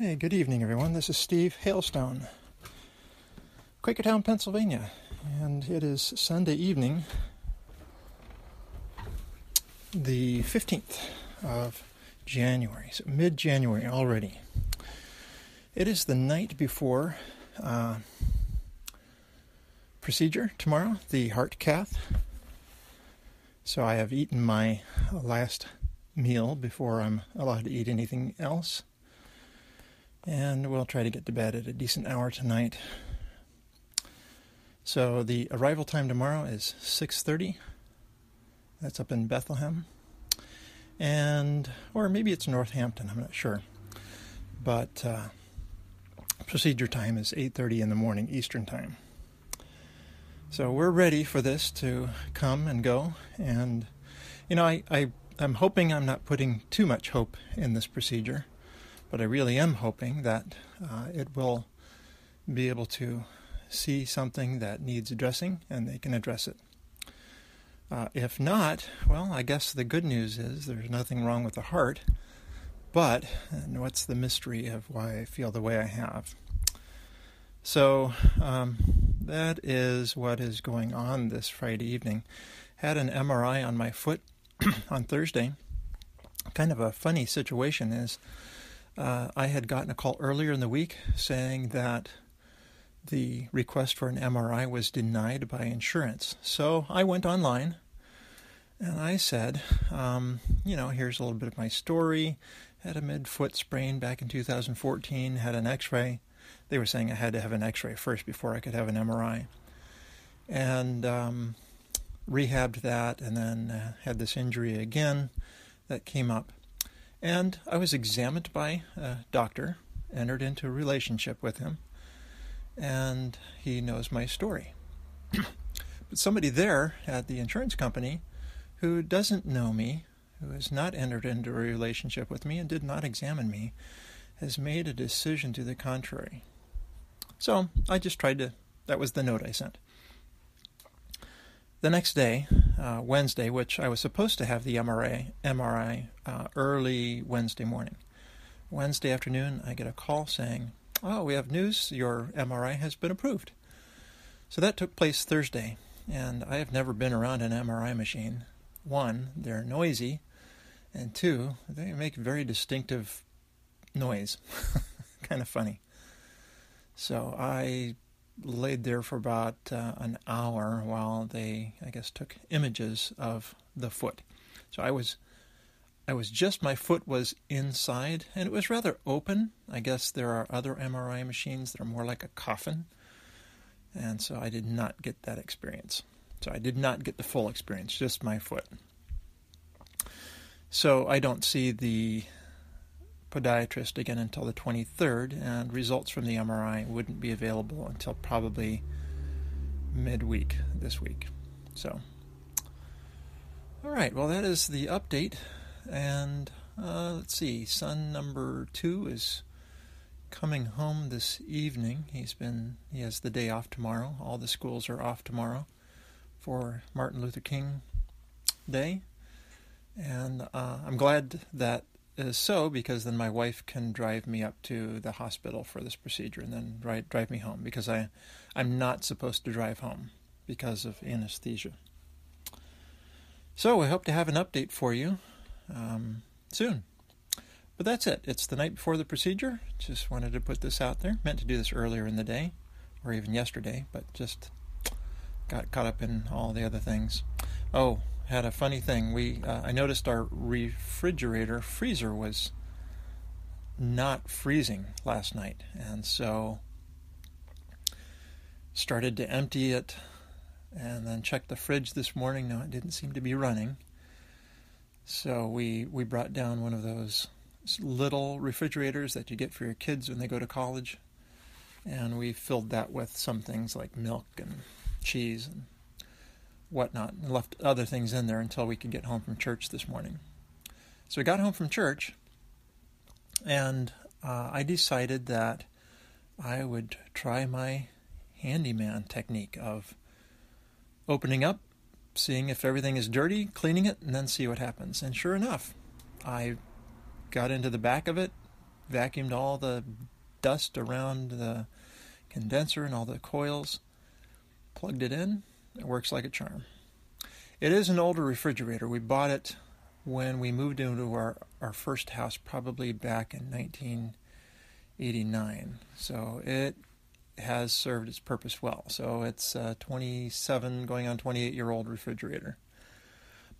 Hey, good evening, everyone. This is Steve Hailstone, Quakertown, Pennsylvania, and it is Sunday evening, the 15th of January, so mid-January already. It is the night before procedure tomorrow, the heart cath. So I have eaten my last meal before I'm allowed to eat anything else. And we'll try to get to bed at a decent hour tonight. So the arrival time tomorrow is 6:30. That's up in Bethlehem. Or maybe it's Northampton, I'm not sure. But procedure time is 8:30 in the morning Eastern time. So we're ready for this to come and go. And, I'm hoping I'm not putting too much hope in this procedure. But I really am hoping that it will be able to see something that needs addressing and they can address it. If not, well, I guess the good news is there's nothing wrong with the heart. But what's the mystery of why I feel the way I have? So that is what is going on this Friday evening. Had an MRI on my foot on Thursday. Kind of a funny situation is I had gotten a call earlier in the week saying that the request for an MRI was denied by insurance. So I went online and I said, here's a little bit of my story. Had a mid-foot sprain back in 2014, had an x-ray. They were saying I had to have an x-ray first before I could have an MRI. And rehabbed that and then had this injury again that came up. And I was examined by a doctor, entered into a relationship with him, and he knows my story. But somebody there at the insurance company who doesn't know me, who has not entered into a relationship with me and did not examine me, has made a decision to the contrary. So I just that was the note I sent. The next day, Wednesday, which I was supposed to have the MRI early Wednesday morning. Wednesday afternoon, I get a call saying, we have news, your MRI has been approved. So that took place Thursday, and I have never been around an MRI machine. One, they're noisy, and two, they make very distinctive noise. Kind of funny. So I laid there for about an hour while they, took images of the foot. So my foot was inside, and it was rather open. I guess there are other MRI machines that are more like a coffin, and so I did not get that experience. So I did not get the full experience, just my foot. So I don't see the podiatrist again until the 23rd, and results from the MRI wouldn't be available until probably midweek this week. So, all right, well, that is the update, and let's see, son number 2 is coming home this evening. He has the day off tomorrow. All the schools are off tomorrow for Martin Luther King Day, and I'm glad that is so, because then my wife can drive me up to the hospital for this procedure and then drive me home, because I'm not supposed to drive home because of anesthesia. So I hope to have an update for you soon. But that's it. It's the night before the procedure. Just wanted to put this out there. Meant to do this earlier in the day, or even yesterday, but just got caught up in all the other things. Oh, had a funny thing. I noticed our freezer was not freezing last night, and so started to empty it and then checked the fridge this morning. No, it didn't seem to be running. So we brought down one of those little refrigerators that you get for your kids when they go to college, and we filled that with some things like milk and cheese and whatnot, and left other things in there until we could get home from church this morning. So we got home from church, and I decided that I would try my handyman technique of opening up, seeing if everything is dirty, cleaning it, and then see what happens. And sure enough, I got into the back of it, vacuumed all the dust around the condenser and all the coils, plugged it in. It works like a charm. It is an older refrigerator. We bought it when we moved into our first house, probably back in 1989. So it has served its purpose well. So it's a 27 going on 28-year-old refrigerator.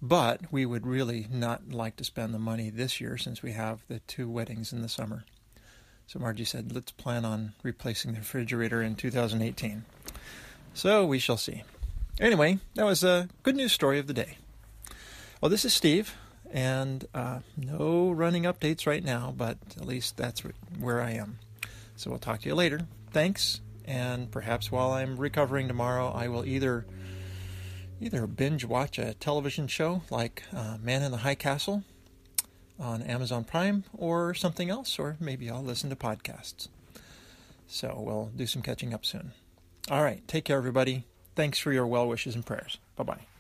But we would really not like to spend the money this year since we have the 2 weddings in the summer. So Margie said, let's plan on replacing the refrigerator in 2018. So we shall see. Anyway, that was a good news story of the day. Well, this is Steve, and no running updates right now, but at least that's where I am. So we'll talk to you later. Thanks, and perhaps while I'm recovering tomorrow, I will either binge watch a television show like Man in the High Castle on Amazon Prime or something else, or maybe I'll listen to podcasts. So we'll do some catching up soon. All right, take care, everybody. Thanks for your well wishes and prayers. Bye-bye.